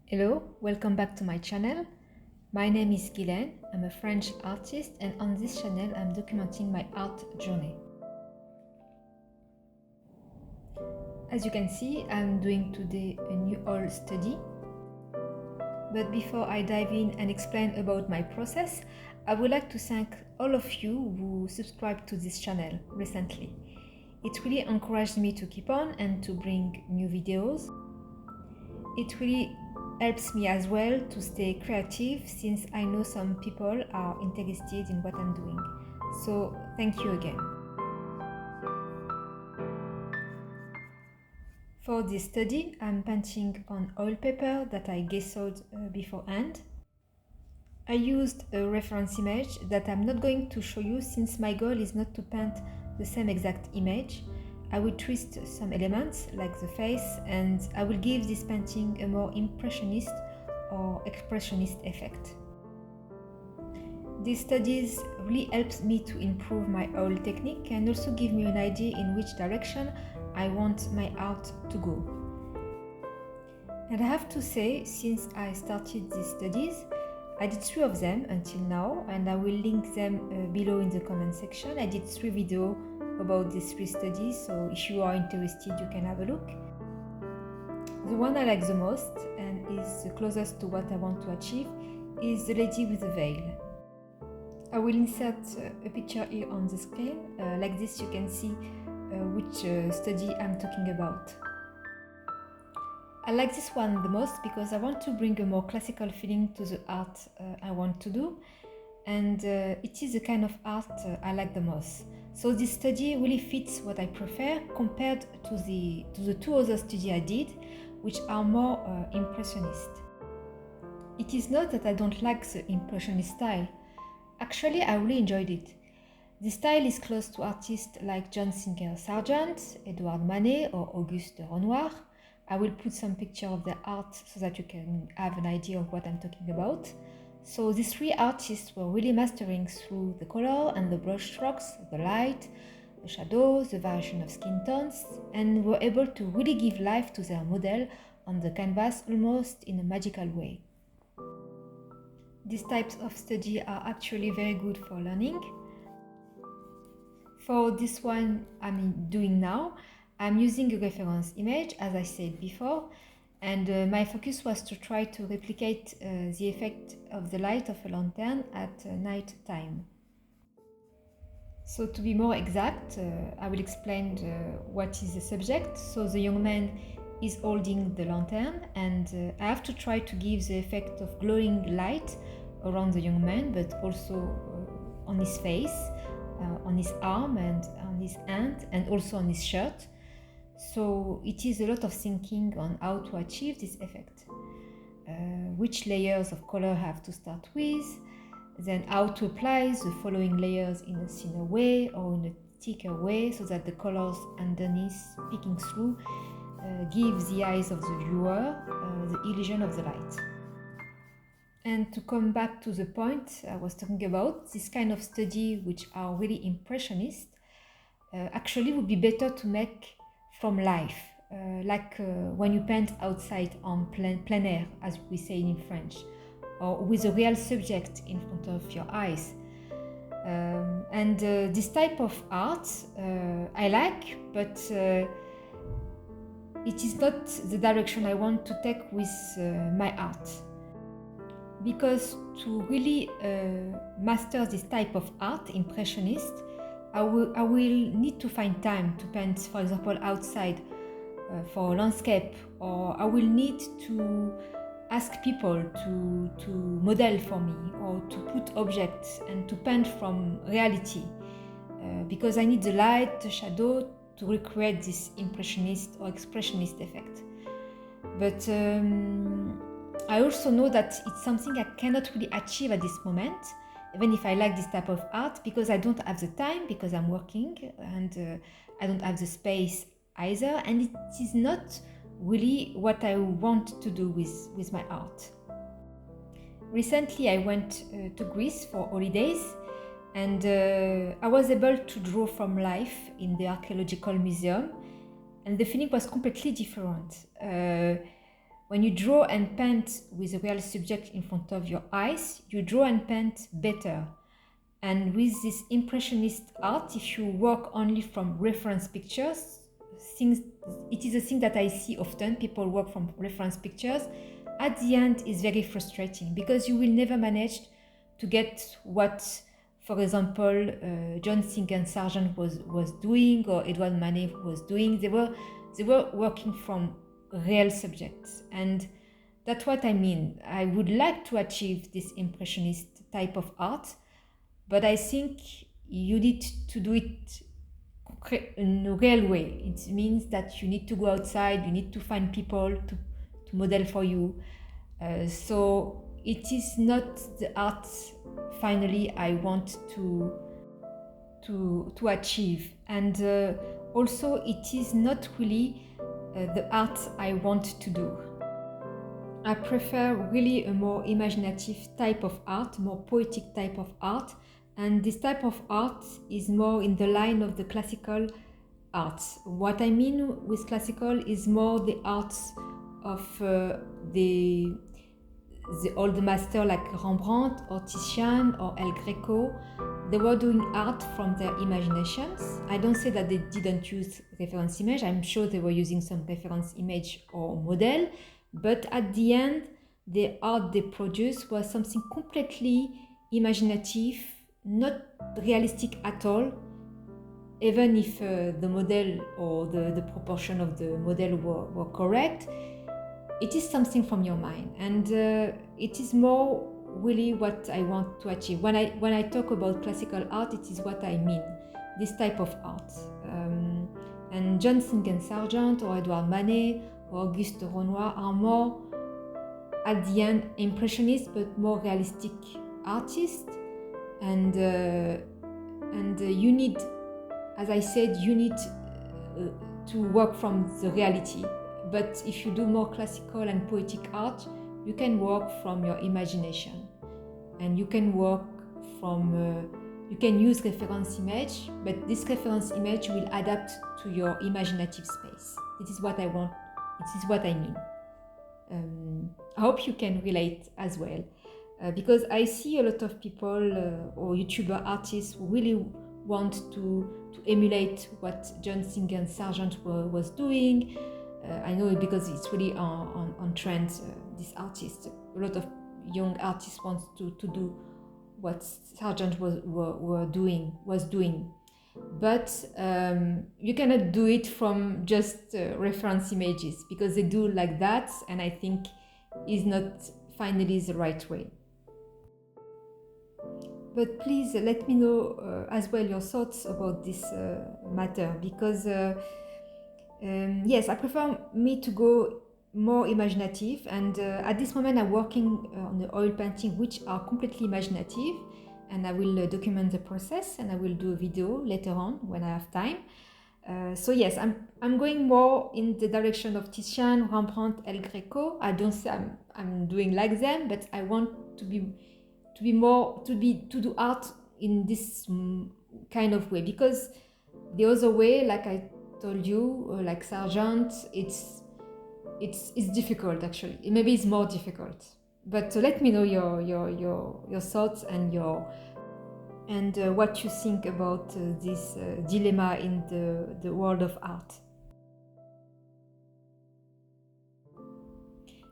Hello, welcome back to my channel. My name is Guylaine, I'm a French artist, and on this channel I'm documenting my art journey. As you can see, I'm doing today a new oil study. But before I dive in and explain about my process, I would like to thank all of you who subscribed to this channel recently. It really encouraged me to keep on and to bring new videos. It really helps me as well to stay creative, since I know some people are interested in what I'm doing. So thank you again. For this study, I'm painting on oil paper that I gessoed beforehand. I used a reference image that I'm not going to show you, since my goal is not to paint the same exact image. I will twist some elements like the face, and I will give this painting a more impressionist or expressionist effect. These studies really helped me to improve my oil technique and also give me an idea in which direction I want my art to go. And I have to say, since I started these studies, I did 3 of them until now, and I will link them below in the comment section. I did 3 videos about these 3 studies, so if you are interested you can have a look. The one I like the most and is the closest to what I want to achieve is the lady with the veil. I will insert a picture here on the screen. Like this you can see which study I'm talking about. I like this one the most because I want to bring a more classical feeling to the art I want to do, and it is the kind of art I like the most. So this study really fits what I prefer compared to the 2 other studies I did, which are more impressionist. It is not that I don't like the impressionist style. Actually, I really enjoyed it. This style is close to artists like John Singer Sargent, Edouard Manet or Auguste Renoir. I will put some picture of their art so that you can have an idea of what I'm talking about. So these 3 artists were really mastering through the color and the brush strokes, the light, the shadows, the variation of skin tones, and were able to really give life to their model on the canvas almost in a magical way. These types of study are actually very good for learning. For this one I'm doing now, I'm using a reference image, as I said before, and my focus was to try to replicate the effect of the light of a lantern at night time. So to be more exact, I will explain what is the subject. So the young man is holding the lantern, and I have to try to give the effect of glowing light around the young man, but also on his face, on his arm and on his hand, and also on his shirt. So it is a lot of thinking on how to achieve this effect. Which layers of color have to start with, then how to apply the following layers in a thinner way or in a thicker way so that the colors underneath peeking through give the eyes of the viewer the illusion of the light. And to come back to the point I was talking about, this kind of study, which are really impressionist, actually would be better to make from life, like when you paint outside on plein air, as we say in French, or with a real subject in front of your eyes. And this type of art I like, but it is not the direction I want to take with my art. Because to really master this type of art, impressionist, I will need to find time to paint, for example, outside for a landscape, or I will need to ask people to model for me, or to put objects and to paint from reality, because I need the light, the shadow to recreate this impressionist or expressionist effect. But I also know that it's something I cannot really achieve at this moment, even if I like this type of art, because I don't have the time, because I'm working, and I don't have the space either, and it is not really what I want to do with my art. Recently I went to Greece for holidays, and I was able to draw from life in the archaeological museum, and the feeling was completely different. when you draw and paint with a real subject in front of your eyes, you draw and paint better. And with this impressionist art, if you work only from reference pictures, it is a thing that I see often. People work from reference pictures. At the end, it's very frustrating because you will never manage to get what, for example, John Singer Sargent was doing, or Edouard Manet was doing. They were working from real subjects, and that's what I mean. I would like to achieve this impressionist type of art, but I think you need to do it in a real way. It means that you need to go outside, you need to find people to model for you. So it is not the art finally I want to achieve, and also it is not really the art I want to do. I prefer really a more imaginative type of art, more poetic type of art, and this type of art is more in the line of the classical arts. What I mean with classical is more the arts of the old master like Rembrandt or Titian or El Greco. They were doing art from their imaginations. I don't say that they didn't use reference image. I'm sure they were using some reference image or model, but at the end, the art they produced was something completely imaginative, not realistic at all, even if the model or the proportion of the model were correct. It is something from your mind, and it is more really what I want to achieve. When I talk about classical art, it is what I mean, this type of art. And John Singer Sargent or Edouard Manet or Auguste Renoir are more, at the end, impressionist but more realistic artists. And you need, as I said, you need to work from the reality. But if you do more classical and poetic art, you can work from your imagination, and you can work from, you can use reference image, but this reference image will adapt to your imaginative space. This is what I want, this is what I mean. I hope you can relate as well, because I see a lot of people or YouTuber artists who really want to emulate what John Singer Sargent was doing. I know it because it's really on trend, this artist. A lot of young artists want to do what Sargent was doing. But you cannot do it from just reference images, because they do like that, and I think is not finally the right way. But please let me know as well your thoughts about this matter, because yes, I prefer me to go more imaginative, and at this moment I'm working on the oil painting which are completely imaginative, and I will document the process, and I will do a video later on when I have time. So yes, I'm going more in the direction of Titian, Rembrandt, El Greco. I don't say I'm doing like them, but I want to do art in this kind of way, because the other way, like I told you, like Sargent, it's difficult actually. Maybe it's more difficult. But let me know your thoughts and what you think about this dilemma in the world of art.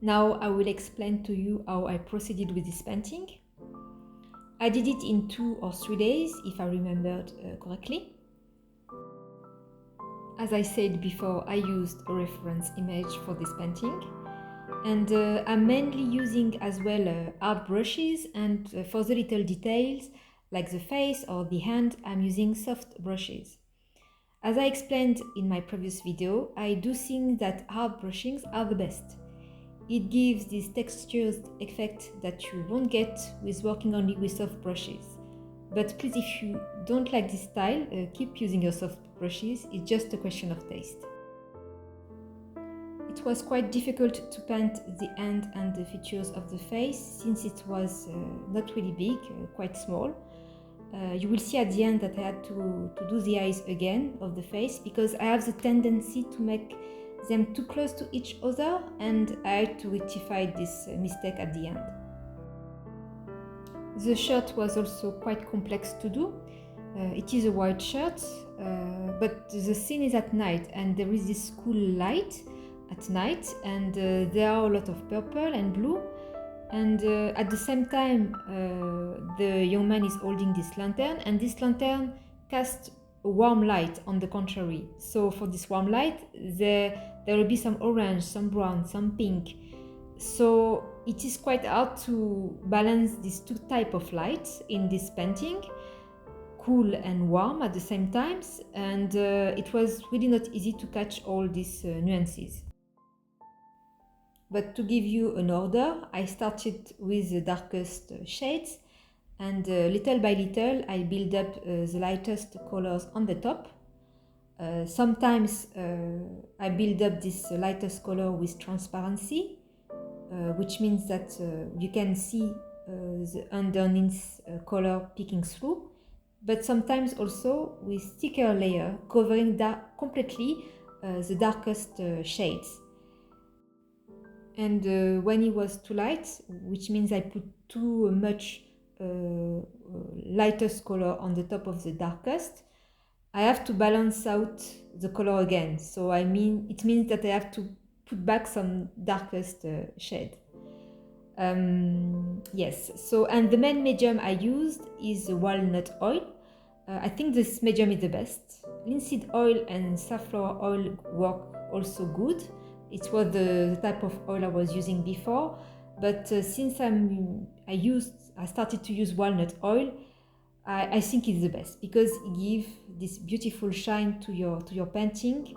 Now I will explain to you how I proceeded with this painting. I did it in 2 or 3 days, if I remembered correctly. As I said before, I used a reference image for this painting, and I'm mainly using as well art brushes, and for the little details like the face or the hand, I'm using soft brushes. As I explained in my previous video, I do think that art brushings are the best. It gives this textured effect that you won't get with working only with soft brushes. But please, if you don't like this style, keep using your soft brushes. It's just a question of taste. It was quite difficult to paint the hand and the features of the face, since it was not really big, quite small. You will see at the end that I had to do the eyes again of the face, because I have the tendency to make them too close to each other, and I had to rectify this mistake at the end. The shirt was also quite complex to do. It is a white shirt, but the scene is at night, and there is this cool light at night, and there are a lot of purple and blue, and at the same time the young man is holding this lantern, and this lantern casts a warm light on the contrary. So for this warm light there will be some orange, some brown, some pink. So it is quite hard to balance these two types of lights in this painting, cool and warm at the same times, and it was really not easy to catch all these nuances. But to give you an order, I started with the darkest shades, and little by little I build up the lightest colors on the top. Sometimes I build up this lightest color with transparency, which means that you can see the underneath color peeking through, but sometimes also with thicker layer covering completely the darkest shades. And when it was too light, which means I put too much lightest color on the top of the darkest, I have to balance out the color again. So it means that I have to put back some darkest shade. Yes, so, and the main medium I used is walnut oil. I think this medium is the best. Linseed oil and safflower oil work also good. It was the type of oil I was using before, but since I started to use walnut oil, I think it's the best because it gives this beautiful shine to your painting,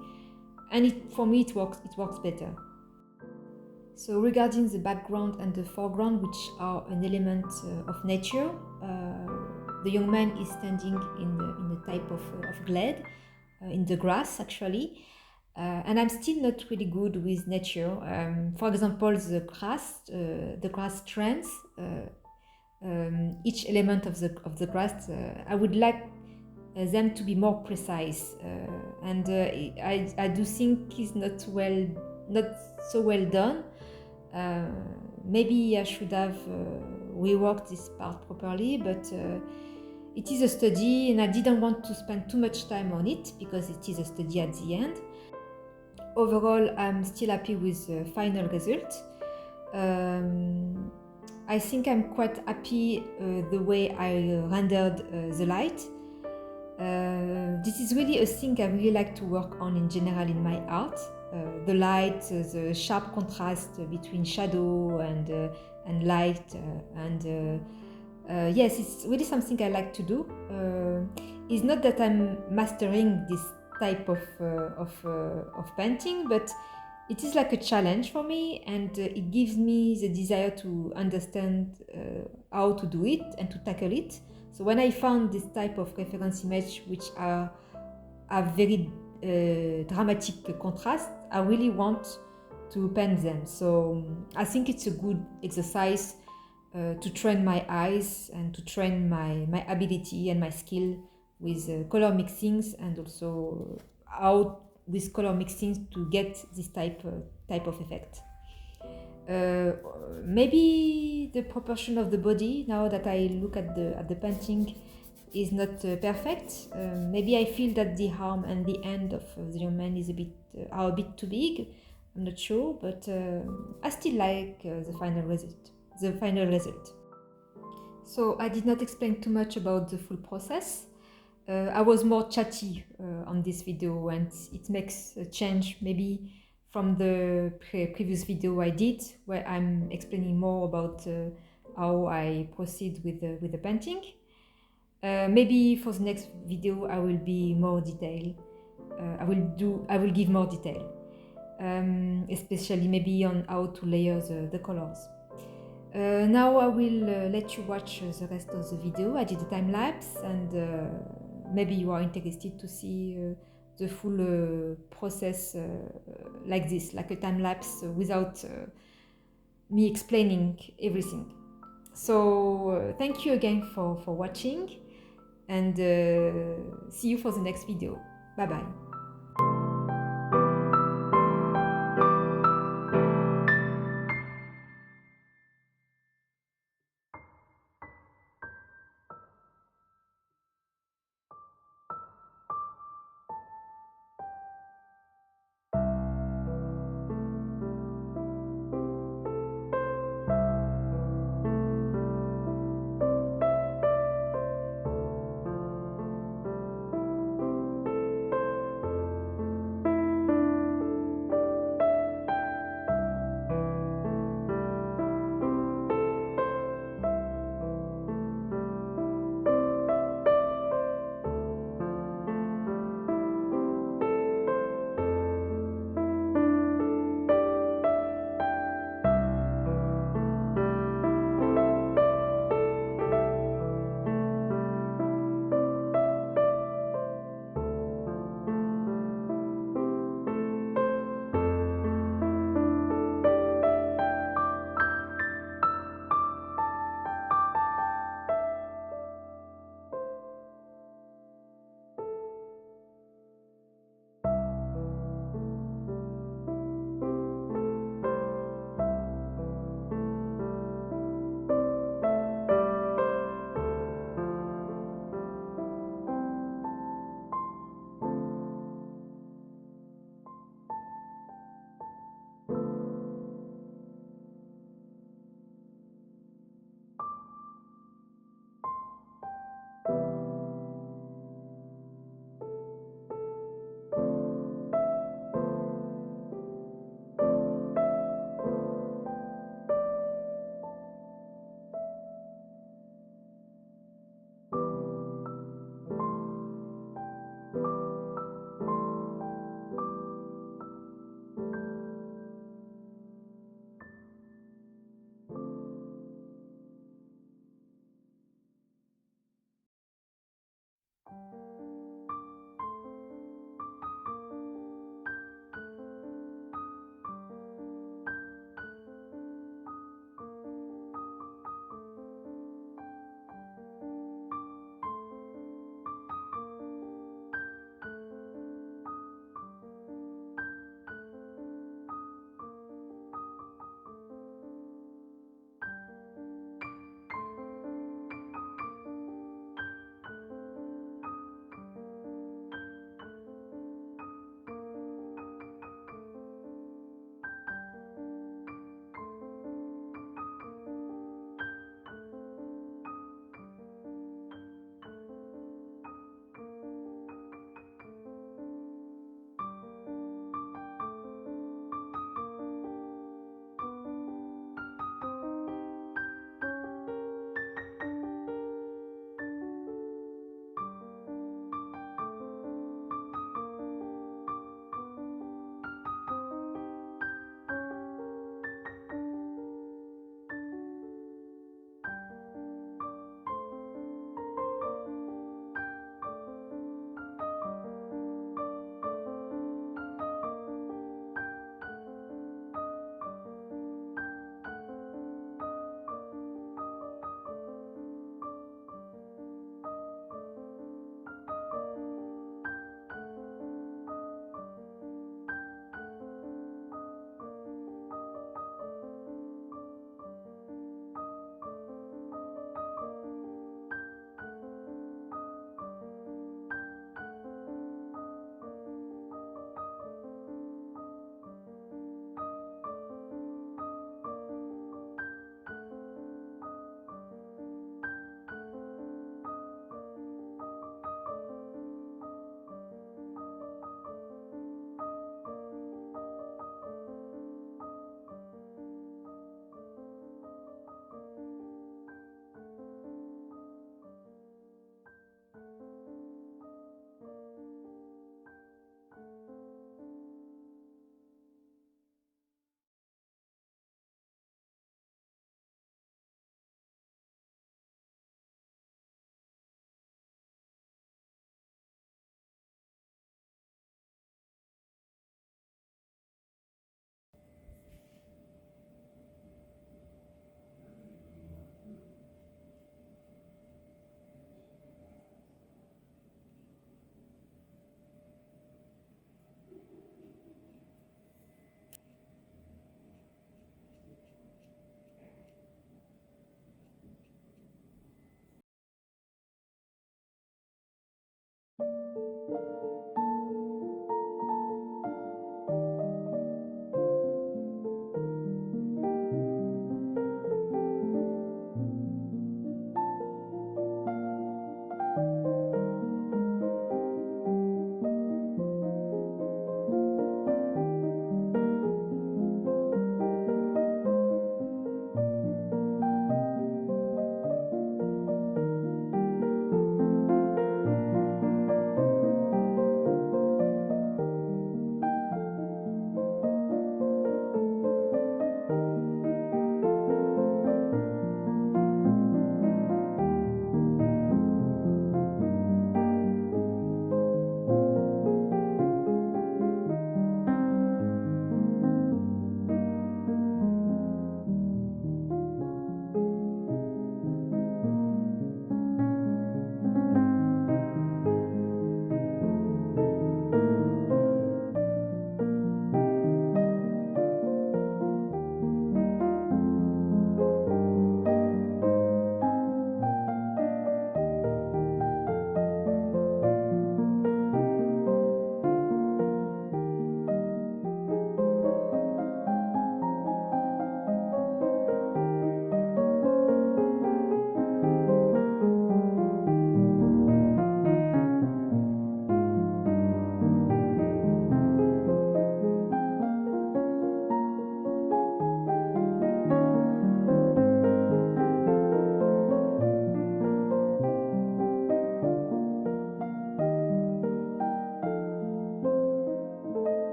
and for me it works better. So regarding the background and the foreground, which are an element of nature, the young man is standing in a type of glade, in the grass actually, and I'm still not really good with nature. For example, the grass strands, each element of the grass, I would like them to be more precise, and I do think it's not so well done. Maybe I should have reworked this part properly, but it is a study and I didn't want to spend too much time on it because it is a study at the end. Overall, I'm still happy with the final result. I think I'm quite happy the way I rendered the light. This is really a thing I really like to work on in general in my art. The light, the sharp contrast between shadow and light, and yes, it's really something I like to do. It's not that I'm mastering this type of painting, but it is like a challenge for me, and it gives me the desire to understand how to do it and to tackle it. So when I found this type of reference image, which are very dramatic contrast, I really want to paint them. So I think it's a good exercise to train my eyes and to train my ability and my skill with color mixings, and also how with color mixing to get this type of effect. Maybe the proportion of the body, now that I look at the painting, is not perfect. Maybe I feel that the arm and the end of the young man is are a bit too big. I'm not sure, but I still like the final result. So I did not explain too much about the full process. I was more chatty on this video, and it makes a change maybe from the previous video I did, where I'm explaining more about how I proceed with the painting. Maybe for the next video I will be more detailed. I will give more detail, especially maybe on how to layer the colors. Now I will let you watch the rest of the video. I did a time lapse, and maybe you are interested to see the full process like this, like a time lapse without me explaining everything. So thank you again for watching, and see you for the next video. Bye bye.